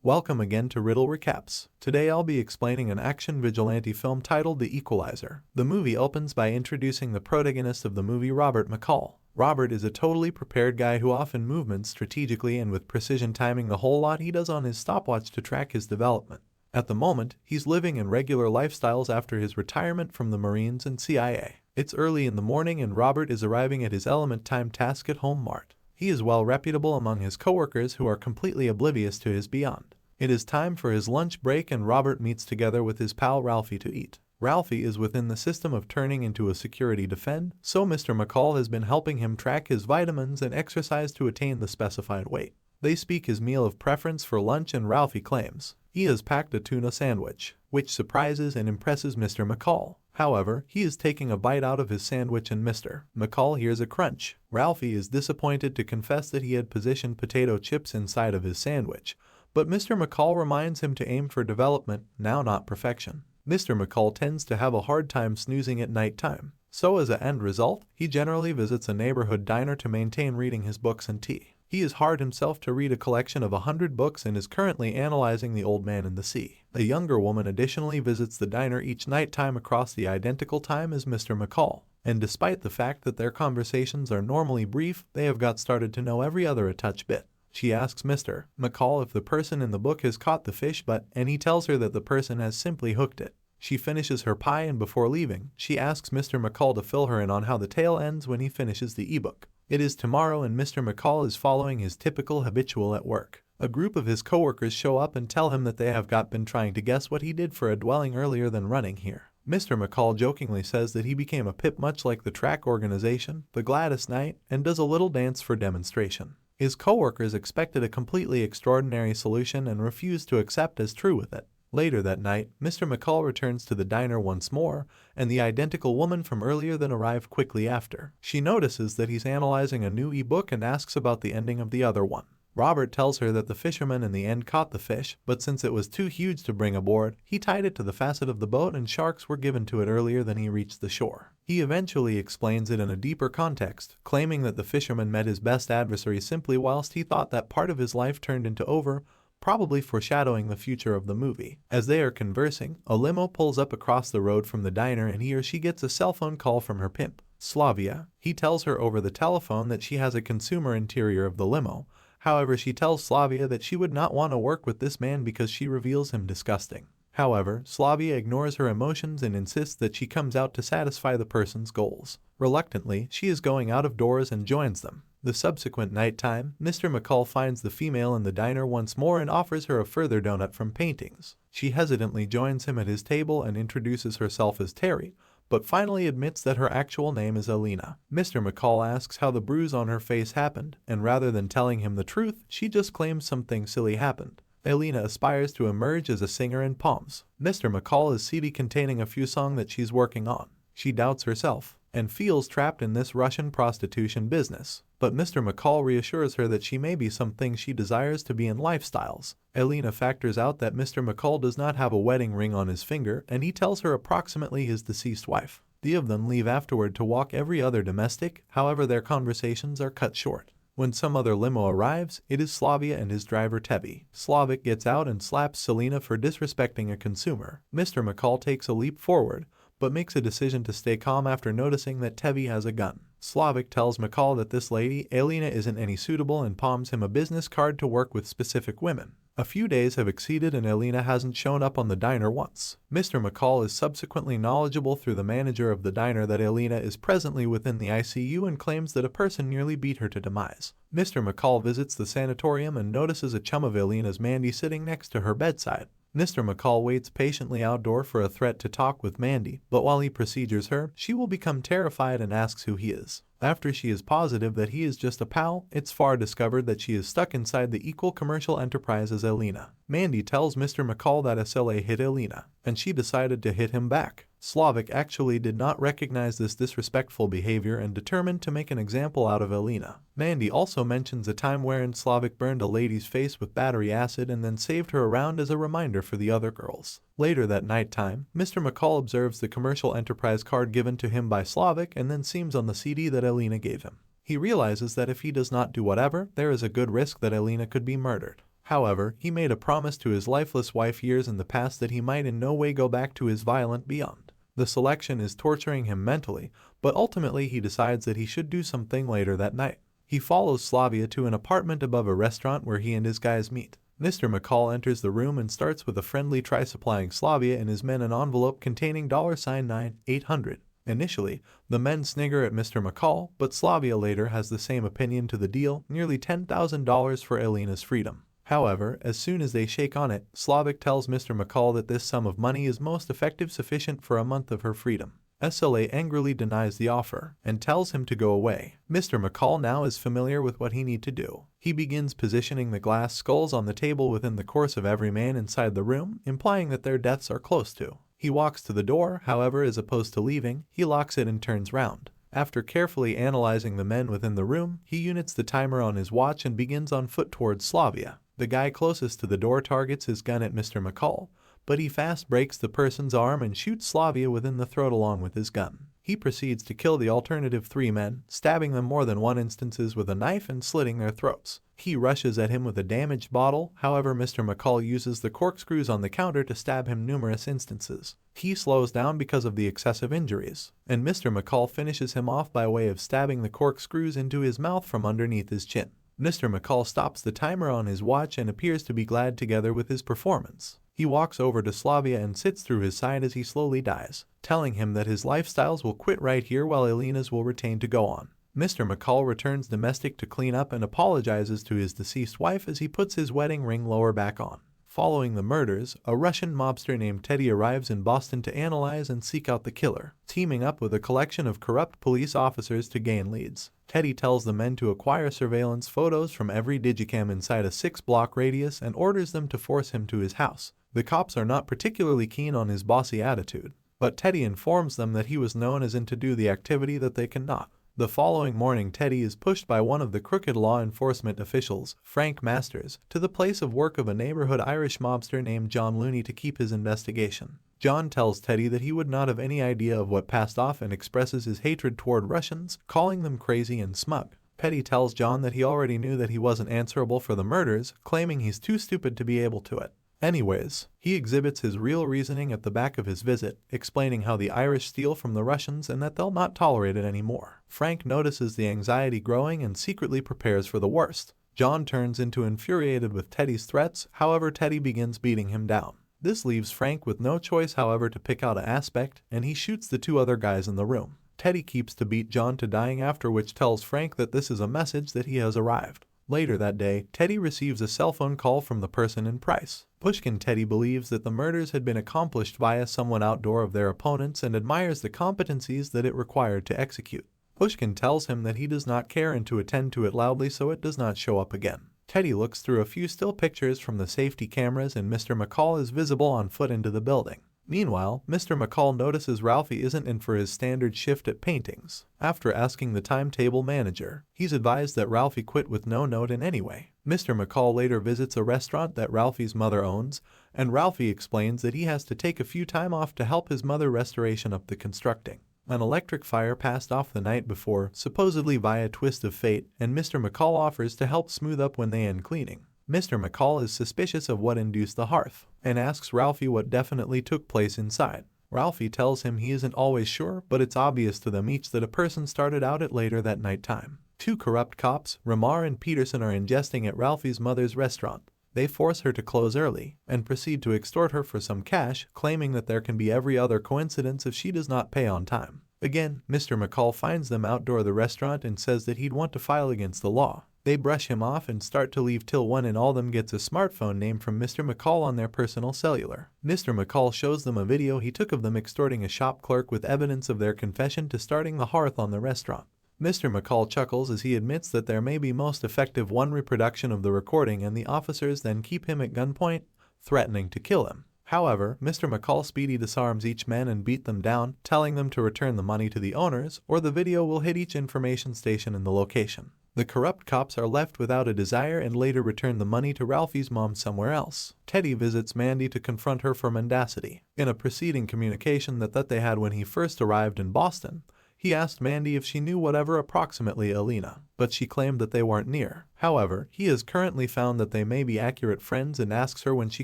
Welcome again to Riddle Recaps. Today I'll be explaining an action vigilante film titled The Equalizer. The movie opens by introducing the protagonist of the movie, Robert McCall. Robert is a totally prepared guy who often moves strategically and with precision, timing the whole lot he does on his stopwatch to track his development. At the moment, he's living in regular lifestyles after his retirement from the Marines and CIA. It's early in the morning and Robert is arriving at his element time task at Home Mart. He is well reputable among his coworkers who are completely oblivious to his beyond. It is time for his lunch break and Robert meets together with his pal Ralphie to eat. Ralphie is within the system of turning into a security defend, so Mr. McCall has been helping him track his vitamins and exercise to attain the specified weight. They speak his meal of preference for lunch and Ralphie claims he has packed a tuna sandwich, which surprises and impresses Mr. McCall. However, he is taking a bite out of his sandwich and Mr. McCall hears a crunch. Ralphie is disappointed to confess that he had positioned potato chips inside of his sandwich, but Mr. McCall reminds him to aim for development, now not perfection. Mr. McCall tends to have a hard time snoozing at night time, so as an end result, he generally visits a neighborhood diner to maintain reading his books and tea. He is hard himself to read a collection of 100 books and is currently analyzing The Old Man and the Sea. A younger woman additionally visits the diner each night time across the identical time as Mr. McCall, and despite the fact that their conversations are normally brief, they have got started to know every other a touch bit. She asks Mr. McCall if the person in the book has caught the fish and he tells her that the person has simply hooked it. She finishes her pie and before leaving, she asks Mr. McCall to fill her in on how the tale ends when he finishes the ebook. It is tomorrow and Mr. McCall is following his typical habitual at work. A group of his coworkers show up and tell him that they have been trying to guess what he did for a dwelling earlier than running here. Mr. McCall jokingly says that he became a pip much like the track organization, the Gladys Knight, and does a little dance for demonstration. His coworkers expected a completely extraordinary solution and refused to accept as true with it. Later that night, Mr. McCall returns to the diner once more, and the identical woman from earlier then arrived quickly after. She notices that he's analyzing a new ebook and asks about the ending of the other one. Robert tells her that the fisherman in the end caught the fish, but since it was too huge to bring aboard, he tied it to the facet of the boat and sharks were given to it earlier than he reached the shore. He eventually explains it in a deeper context, claiming that the fisherman met his best adversary simply whilst he thought that part of his life turned into over, probably foreshadowing the future of the movie. As they are conversing, a limo pulls up across the road from the diner and he or she gets a cell phone call from her pimp, Slavia. He tells her over the telephone that she has a consumer interior of the limo. However, she tells Slavia that she would not want to work with this man because she reveals him disgusting. However, Slavia ignores her emotions and insists that she comes out to satisfy the person's goals. Reluctantly, she is going out of doors and joins them. The subsequent nighttime, Mr. McCall finds the female in the diner once more and offers her a further donut from paintings. She hesitantly joins him at his table and introduces herself as Terry, but finally admits that her actual name is Elena. Mr. McCall asks how the bruise on her face happened, and rather than telling him the truth, she just claims something silly happened. Elena aspires to emerge as a singer in Palms. Mr. McCall is CD containing a few songs that she's working on. She doubts herself and feels trapped in this Russian prostitution business, but Mr. McCall reassures her that she may be something she desires to be in lifestyles. Elena factors out that Mr. McCall does not have a wedding ring on his finger and he tells her approximately his deceased wife. The of them leave afterward to walk every other domestic, however their conversations are cut short. When some other limo arrives, it is Slavia and his driver Tevi. Slavic gets out and slaps Selena for disrespecting a consumer. Mr. McCall takes a leap forward, but makes a decision to stay calm after noticing that Tevi has a gun. Slavic tells McCall that this lady, Elena, isn't any suitable and palms him a business card to work with specific women. A few days have exceeded and Elena hasn't shown up on the diner once. Mr. McCall is subsequently knowledgeable through the manager of the diner that Elena is presently within the ICU and claims that a person nearly beat her to demise. Mr. McCall visits the sanatorium and notices a chum of Elena's, Mandy, sitting next to her bedside. Mr. McCall waits patiently outdoor for a threat to talk with Mandy, but while he procedures her, she will become terrified and asks who he is. After she is positive that he is just a pal, it's discovered that she is stuck inside the equal commercial enterprise as Elena. Mandy tells Mr. McCall that SLA hit Elena, and she decided to hit him back. Slavic actually did not recognize this disrespectful behavior and determined to make an example out of Elena. Mandy also mentions a time wherein Slavic burned a lady's face with battery acid and then saved her around as a reminder for the other girls. Later that nighttime, Mr. McCall observes the commercial enterprise card given to him by Slavic and then sees on the CD that Elena gave him. He realizes that if he does not do whatever, there is a good risk that Elena could be murdered. However, he made a promise to his lifeless wife years in the past that he might in no way go back to his violent beyond. The selection is torturing him mentally, but ultimately he decides that he should do something later that night. He follows Slavia to an apartment above a restaurant where he and his guys meet. Mr. McCall enters the room and starts with a friendly try supplying Slavia and his men an envelope containing $9,800. Initially, the men snigger at Mr. McCall, but Slavia later has the same opinion to the deal, nearly $10,000 for Elena's freedom. However, as soon as they shake on it, Slavic tells Mr. McCall that this sum of money is most effective sufficient for a month of her freedom. SLA angrily denies the offer and tells him to go away. Mr. McCall now is familiar with what he needs to do. He begins positioning the glass skulls on the table within the course of every man inside the room, implying that their deaths are close to. He walks to the door, however, as opposed to leaving, he locks it and turns round. After carefully analyzing the men within the room, he units the timer on his watch and begins on foot towards Slavia. The guy closest to the door targets his gun at Mr. McCall, but he fast breaks the person's arm and shoots Slavia within the throat along with his gun. He proceeds to kill the alternative 3 men, stabbing them more than one instances with a knife and slitting their throats. He rushes at him with a damaged bottle, however Mr. McCall uses the corkscrews on the counter to stab him numerous instances. He slows down because of the excessive injuries, and Mr. McCall finishes him off by way of stabbing the corkscrews into his mouth from underneath his chin. Mr. McCall stops the timer on his watch and appears to be glad together with his performance. He walks over to Slavia and sits through his side as he slowly dies, telling him that his lifestyles will quit right here while Elena's will retain to go on. Mr. McCall returns domestic to clean up and apologizes to his deceased wife as he puts his wedding ring lower back on. Following the murders, a Russian mobster named Teddy arrives in Boston to analyze and seek out the killer, teaming up with a collection of corrupt police officers to gain leads. Teddy tells the men to acquire surveillance photos from every digicam inside a 6-block radius and orders them to force him to his house. The cops are not particularly keen on his bossy attitude, but Teddy informs them that he was known as in to do the activity that they cannot. The following morning, Teddy is pushed by one of the crooked law enforcement officials, Frank Masters, to the place of work of a neighborhood Irish mobster named John Looney to keep his investigation. John tells Teddy that he would not have any idea of what passed off and expresses his hatred toward Russians, calling them crazy and smug. Teddy tells John that he already knew that he wasn't answerable for the murders, claiming he's too stupid to be able to it. Anyways, he exhibits his real reasoning at the back of his visit, explaining how the Irish steal from the Russians and that they'll not tolerate it anymore. Frank notices the anxiety growing and secretly prepares for the worst. John turns into infuriated with Teddy's threats, however Teddy begins beating him down. This leaves Frank with no choice however to pick out an aspect, and he shoots the 2 other guys in the room. Teddy keeps to beat John to dying, after which tells Frank that this is a message that he has arrived. Later that day, Teddy receives a cell phone call from the person in Price. Pushkin Teddy believes that the murders had been accomplished via someone outdoor of their opponents and admires the competencies that it required to execute. Pushkin tells him that he does not care and to attend to it loudly so it does not show up again. Teddy looks through a few still pictures from the safety cameras and Mr. McCall is visible on foot into the building. Meanwhile, Mr. McCall notices Ralphie isn't in for his standard shift at paintings. After asking the timetable manager, he's advised that Ralphie quit with no note in any way. Mr. McCall later visits a restaurant that Ralphie's mother owns, and Ralphie explains that he has to take a few time off to help his mother restoration up the constructing. An electric fire passed off the night before, supposedly via twist of fate, and Mr. McCall offers to help smooth up when they end cleaning. Mr. McCall is suspicious of what induced the hearth, and asks Ralphie what definitely took place inside. Ralphie tells him he isn't always sure, but it's obvious to them each that a person started out at later that night time. 2 corrupt cops, Ramar and Peterson, are ingesting at Ralphie's mother's restaurant. They force her to close early, and proceed to extort her for some cash, claiming that there can be every other coincidence if she does not pay on time. Again, Mr. McCall finds them outdoor the restaurant and says that he'd want to file against the law. They brush him off and start to leave till one and all them gets a smartphone name from Mr. McCall on their personal cellular. Mr. McCall shows them a video he took of them extorting a shop clerk with evidence of their confession to starting the hearth on the restaurant. Mr. McCall chuckles as he admits that there may be most effective one reproduction of the recording, and the officers then keep him at gunpoint, threatening to kill him. However, Mr. McCall speedy disarms each man and beat them down, telling them to return the money to the owners or the video will hit each information station in the location. The corrupt cops are left without a desire and later return the money to Ralphie's mom somewhere else. Teddy visits Mandy to confront her for mendacity. In a preceding communication that they had when he first arrived in Boston, He asked Mandy if she knew whatever approximately Alina, but she claimed that they weren't near. However, he has currently found that they may be accurate friends and asks her when she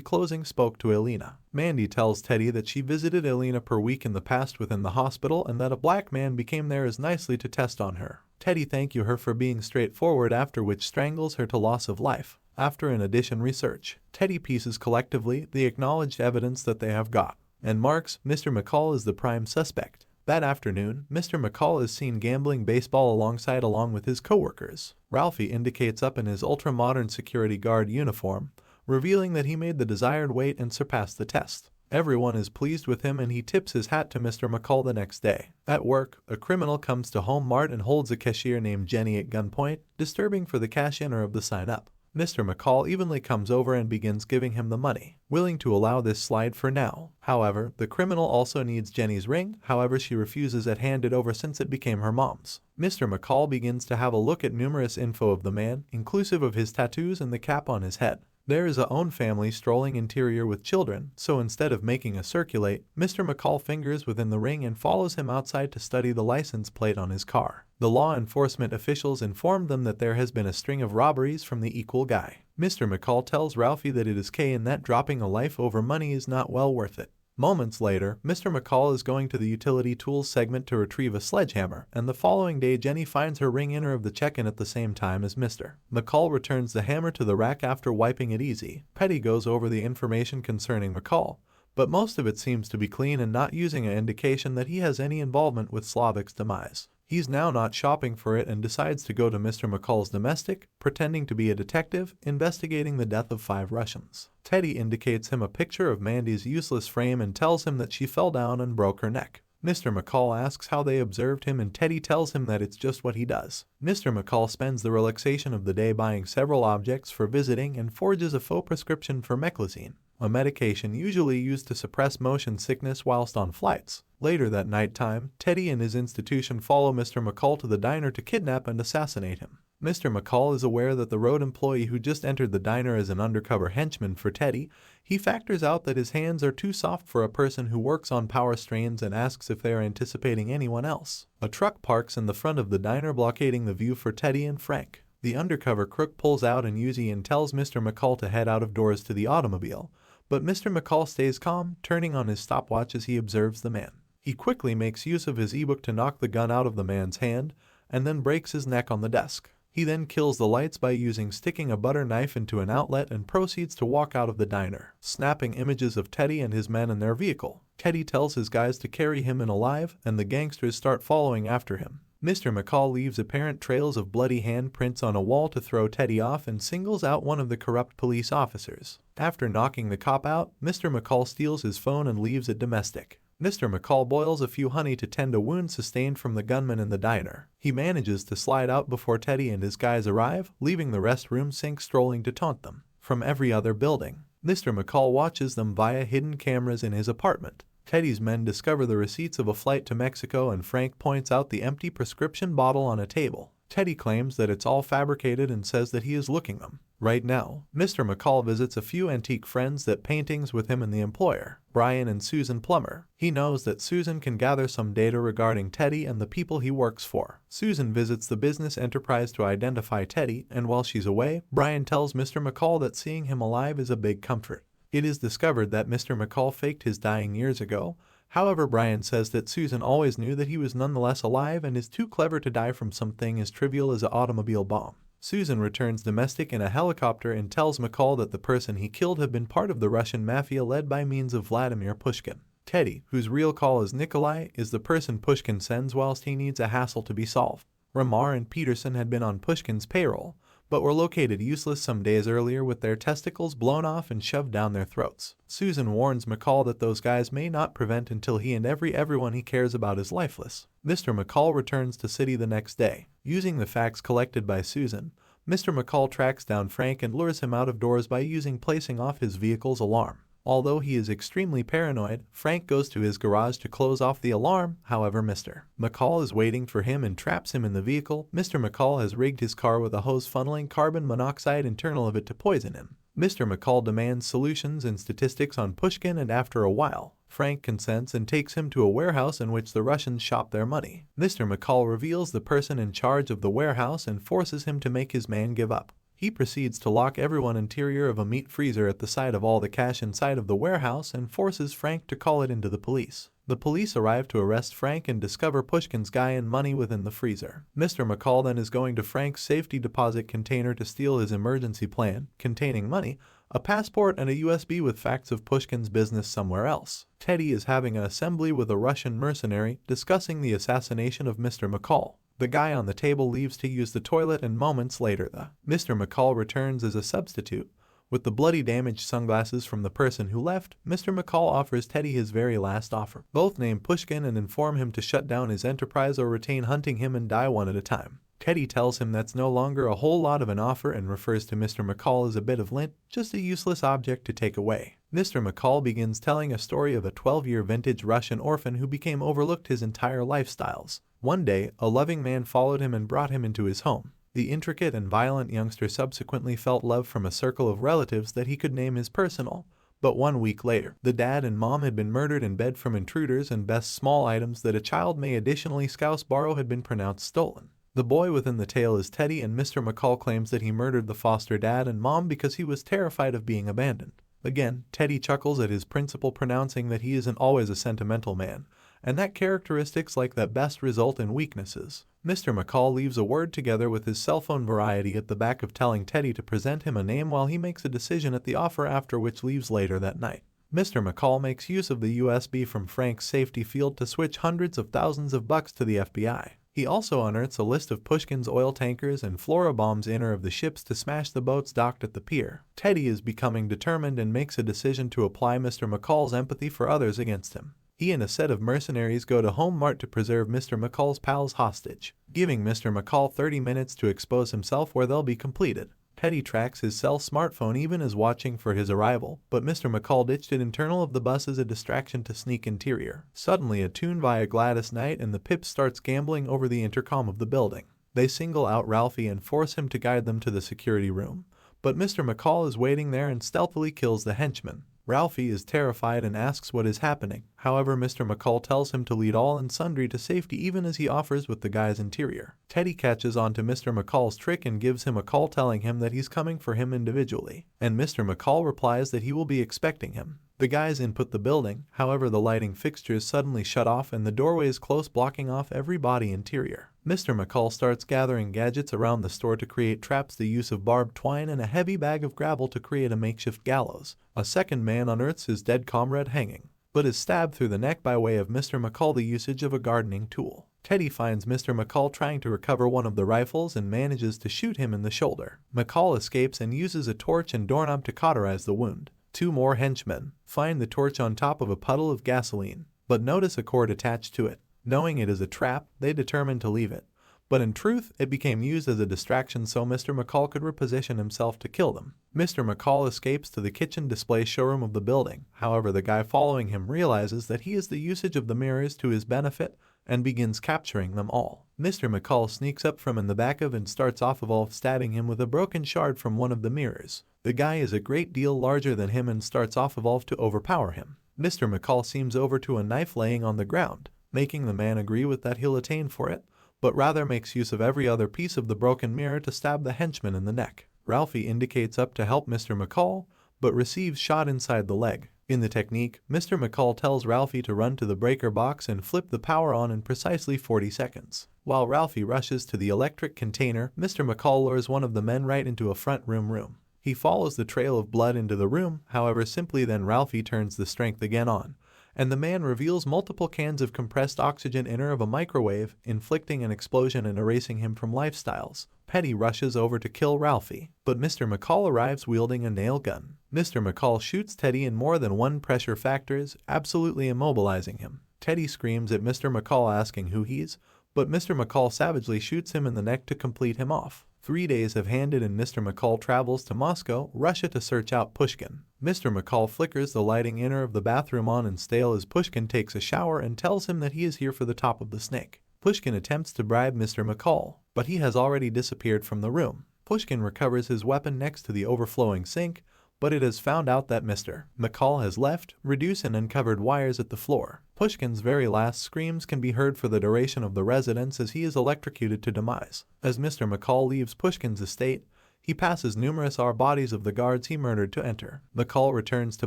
closing spoke to Alina. Mandy tells Teddy that she visited Alina per week in the past within the hospital and that a black man became there as nicely to test on her. Teddy thank you her for being straightforward, after which strangles her to loss of life. After in addition research, Teddy pieces collectively the acknowledged evidence that they have got, and marks Mr. McCall as the prime suspect. That afternoon, Mr. McCall is seen gambling baseball along with his coworkers. Ralphie indicates up in his ultra-modern security guard uniform, revealing that he made the desired weight and surpassed the test. Everyone is pleased with him and he tips his hat to Mr. McCall the next day. At work, a criminal comes to Home Mart and holds a cashier named Jenny at gunpoint, disturbing for the cash-in of the sign-up. Mr. McCall evenly comes over and begins giving him the money, willing to allow this slide for now. However, the criminal also needs Jenny's ring, however she refuses to hand it over since it became her mom's. Mr. McCall begins to have a look at numerous info of the man, inclusive of his tattoos and the cap on his head. There is a own family strolling interior with children, so instead of making a circulate, Mr. McCall fingers within the ring and follows him outside to study the license plate on his car. The law enforcement officials inform them that there has been a string of robberies from the equal guy. Mr. McCall tells Ralphie that it is K and that dropping a life over money is not well worth it. Moments later, Mr. McCall is going to the utility tools segment to retrieve a sledgehammer, and the following day Jenny finds her ring in her of the check-in at the same time as Mr. McCall returns the hammer to the rack after wiping it easy. Petty goes over the information concerning McCall, but most of it seems to be clean and not using an indication that he has any involvement with Slavic's demise. He's now not shopping for it and decides to go to Mr. McCall's domestic, pretending to be a detective, investigating the death of 5 Russians. Teddy indicates him a picture of Mandy's useless frame and tells him that she fell down and broke her neck. Mr. McCall asks how they observed him and Teddy tells him that it's just what he does. Mr. McCall spends the relaxation of the day buying several objects for visiting and forges a faux prescription for meclizine, a medication usually used to suppress motion sickness whilst on flights. Later that night time, Teddy and his institution follow Mr. McCall to the diner to kidnap and assassinate him. Mr. McCall is aware that the road employee who just entered the diner is an undercover henchman for Teddy. He factors out that his hands are too soft for a person who works on power strains and asks if they are anticipating anyone else. A truck parks in the front of the diner blockading the view for Teddy and Frank. The undercover crook pulls out an Uzi and tells Mr. McCall to head out of doors to the automobile, but Mr. McCall stays calm, turning on his stopwatch as he observes the man. He quickly makes use of his ebook to knock the gun out of the man's hand, and then breaks his neck on the desk. He then kills the lights by sticking a butter knife into an outlet and proceeds to walk out of the diner, snapping images of Teddy and his men in their vehicle. Teddy tells his guys to carry him in alive, and the gangsters start following after him. Mr. McCall leaves apparent trails of bloody handprints on a wall to throw Teddy off and singles out one of the corrupt police officers. After knocking the cop out, Mr. McCall steals his phone and leaves it domestic. Mr. McCall boils a few honey to tend a wound sustained from the gunman in the diner. He manages to slide out before Teddy and his guys arrive, leaving the restroom sink strolling to taunt them. From every other building, Mr. McCall watches them via hidden cameras in his apartment. Teddy's men discover the receipts of a flight to Mexico and Frank points out the empty prescription bottle on a table. Teddy claims that it's all fabricated and says that he is looking them. Right now, Mr. McCall visits a few antique friends that paintings with him and the employer, Brian and Susan Plummer. He knows that Susan can gather some data regarding Teddy and the people he works for. Susan visits the business enterprise to identify Teddy, and while she's away, Brian tells Mr. McCall that seeing him alive is a big comfort. It is discovered that Mr. McCall faked his dying years ago. However, Brian says that Susan always knew that he was nonetheless alive and is too clever to die from something as trivial as an automobile bomb. Susan returns domestic in a helicopter and tells McCall that the person he killed had been part of the Russian Mafia led by means of Vladimir Pushkin. Teddy, whose real call is Nikolai, is the person Pushkin sends whilst he needs a hassle to be solved. Ramar and Peterson had been on Pushkin's payroll, but were located useless some days earlier with their testicles blown off and shoved down their throats. Susan warns McCall that those guys may not prevent until he and everyone he cares about is lifeless. Mr. McCall returns to city the next day. Using the facts collected by Susan, Mr. McCall tracks down Frank and lures him out of doors by placing off his vehicle's alarm. Although he is extremely paranoid, Frank goes to his garage to close off the alarm. However, Mr. McCall is waiting for him and traps him in the vehicle. Mr. McCall has rigged his car with a hose funneling carbon monoxide internal of it to poison him. Mr. McCall demands solutions and statistics on Pushkin, and after a while, Frank consents and takes him to a warehouse in which the Russians shop their money. Mr. McCall reveals the person in charge of the warehouse and forces him to make his man give up. He proceeds to lock everyone interior of a meat freezer at the sight of all the cash inside of the warehouse and forces Frank to call it into the police. The police arrive to arrest Frank and discover Pushkin's guy and money within the freezer. Mr. McCall then is going to Frank's safety deposit container to steal his emergency plan, containing money, a passport, and a USB with facts of Pushkin's business somewhere else. Teddy is having an assembly with a Russian mercenary, discussing the assassination of Mr. McCall. The guy on the table leaves to use the toilet, and moments later Mr. McCall returns as a substitute. With the bloody damaged sunglasses from the person who left, Mr. McCall offers Teddy his very last offer. Both name Pushkin and inform him to shut down his enterprise or retain hunting him and die one at a time. Teddy tells him that's no longer a whole lot of an offer and refers to Mr. McCall as a bit of lint, just a useless object to take away. Mr. McCall begins telling a story of a 12-year vintage Russian orphan who became overlooked his entire lifestyles. One day, a loving man followed him and brought him into his home. The intricate and violent youngster subsequently felt love from a circle of relatives that he could name his personal. But 1 week later, the dad and mom had been murdered in bed from intruders, and best small items that a child may additionally scouse borrow had been pronounced stolen. The boy within the tale is Teddy, and Mr. McCall claims that he murdered the foster dad and mom because he was terrified of being abandoned. Again, Teddy chuckles at his principal, pronouncing that he isn't always a sentimental man, and that characteristics like that best result in weaknesses. Mr. McCall leaves a word together with his cell phone variety at the back of, telling Teddy to present him a name while he makes a decision at the offer, after which leaves later that night. Mr. McCall makes use of the USB from Frank's safety field to switch hundreds of thousands of bucks to the FBI. He also unearths a list of Pushkin's oil tankers and flora bombs inner of the ships to smash the boats docked at the pier. Teddy is becoming determined and makes a decision to apply Mr. McCall's empathy for others against him. He and a set of mercenaries go to Home Mart to preserve Mr. McCall's pals hostage, giving Mr. McCall 30 minutes to expose himself, where they'll be completed. Teddy tracks his cell smartphone even as watching for his arrival, but Mr. McCall ditched it internal of the bus as a distraction to sneak interior. Suddenly a tune via Gladys Knight and the Pips starts gambling over the intercom of the building. They single out Ralphie and force him to guide them to the security room, but Mr. McCall is waiting there and stealthily kills the henchman. Ralphie is terrified and asks what is happening. However, Mr. McCall tells him to lead all and sundry to safety, even as he offers with the guy's interior. Teddy catches on to Mr. McCall's trick and gives him a call, telling him that he's coming for him individually, and Mr. McCall replies that he will be expecting him. The guys input the building, however the lighting fixtures suddenly shut off and the doorway is close, blocking off every body interior. Mr. McCall starts gathering gadgets around the store to create traps, the use of barbed twine and a heavy bag of gravel to create a makeshift gallows. A second man unearths his dead comrade hanging, but is stabbed through the neck by way of Mr. McCall, the usage of a gardening tool. Teddy finds Mr. McCall trying to recover one of the rifles and manages to shoot him in the shoulder. McCall escapes and uses a torch and doorknob to cauterize the wound. Two more henchmen find the torch on top of a puddle of gasoline, but notice a cord attached to it. Knowing it is a trap, they determine to leave it. But in truth, it became used as a distraction so Mr. McCall could reposition himself to kill them. Mr. McCall escapes to the kitchen display showroom of the building. However, the guy following him realizes that he is the usage of the mirrors to his benefit and begins capturing them all. Mr. McCall sneaks up from in the back of and starts off of stabbing him with a broken shard from one of the mirrors. The guy is a great deal larger than him and starts off of to overpower him. Mr. McCall seems over to a knife laying on the ground, making the man agree with that he'll attain for it, but rather makes use of every other piece of the broken mirror to stab the henchman in the neck. Ralphie indicates up to help Mr. McCall, but receives shot inside the leg. In the technique, Mr. McCall tells Ralphie to run to the breaker box and flip the power on in precisely 40 seconds. While Ralphie rushes to the electric container, Mr. McCall lures one of the men right into a front room. He follows the trail of blood into the room, however simply then Ralphie turns the strength again on, and the man reveals multiple cans of compressed oxygen inner of a microwave, inflicting an explosion and erasing him from lifestyles. Teddy rushes over to kill Ralphie, but Mr. McCall arrives wielding a nail gun. Mr. McCall shoots Teddy in more than one pressure factors, absolutely immobilizing him. Teddy screams at Mr. McCall asking who he's, but Mr. McCall savagely shoots him in the neck to complete him off. 3 days have handed and Mr. McCall travels to Moscow, Russia to search out Pushkin. Mr. McCall flickers the lighting inner of the bathroom on and stale as Pushkin takes a shower and tells him that he is here for the top of the snake. Pushkin attempts to bribe Mr. McCall, but he has already disappeared from the room. Pushkin recovers his weapon next to the overflowing sink, but it has found out that Mr. McCall has left, reduced and uncovered wires at the floor. Pushkin's very last screams can be heard for the duration of the residence as he is electrocuted to demise. As Mr. McCall leaves Pushkin's estate, he passes numerous bodies of the guards he murdered to enter. McCall returns to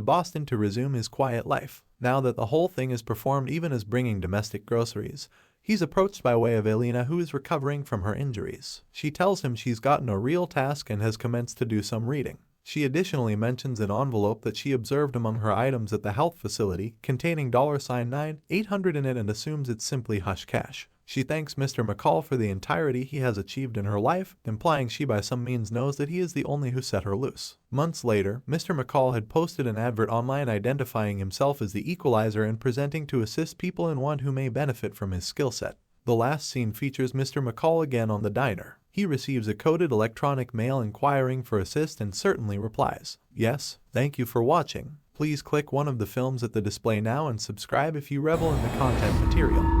Boston to resume his quiet life. Now that the whole thing is performed, even as bringing domestic groceries, he's approached by way of Elena, who is recovering from her injuries. She tells him she's gotten a real task and has commenced to do some reading. She additionally mentions an envelope that she observed among her items at the health facility containing $9,800 in it and assumes it's simply hush cash. She thanks Mr. McCall for the entirety he has achieved in her life, implying she by some means knows that he is the only who set her loose. Months later, Mr. McCall had posted an advert online identifying himself as the Equalizer and presenting to assist people in want who may benefit from his skill set. The last scene features Mr. McCall again on the diner. He receives a coded electronic mail inquiring for assist and certainly replies, "Yes, thank you for watching. Please click one of the films at the display now and subscribe if you revel in the content material."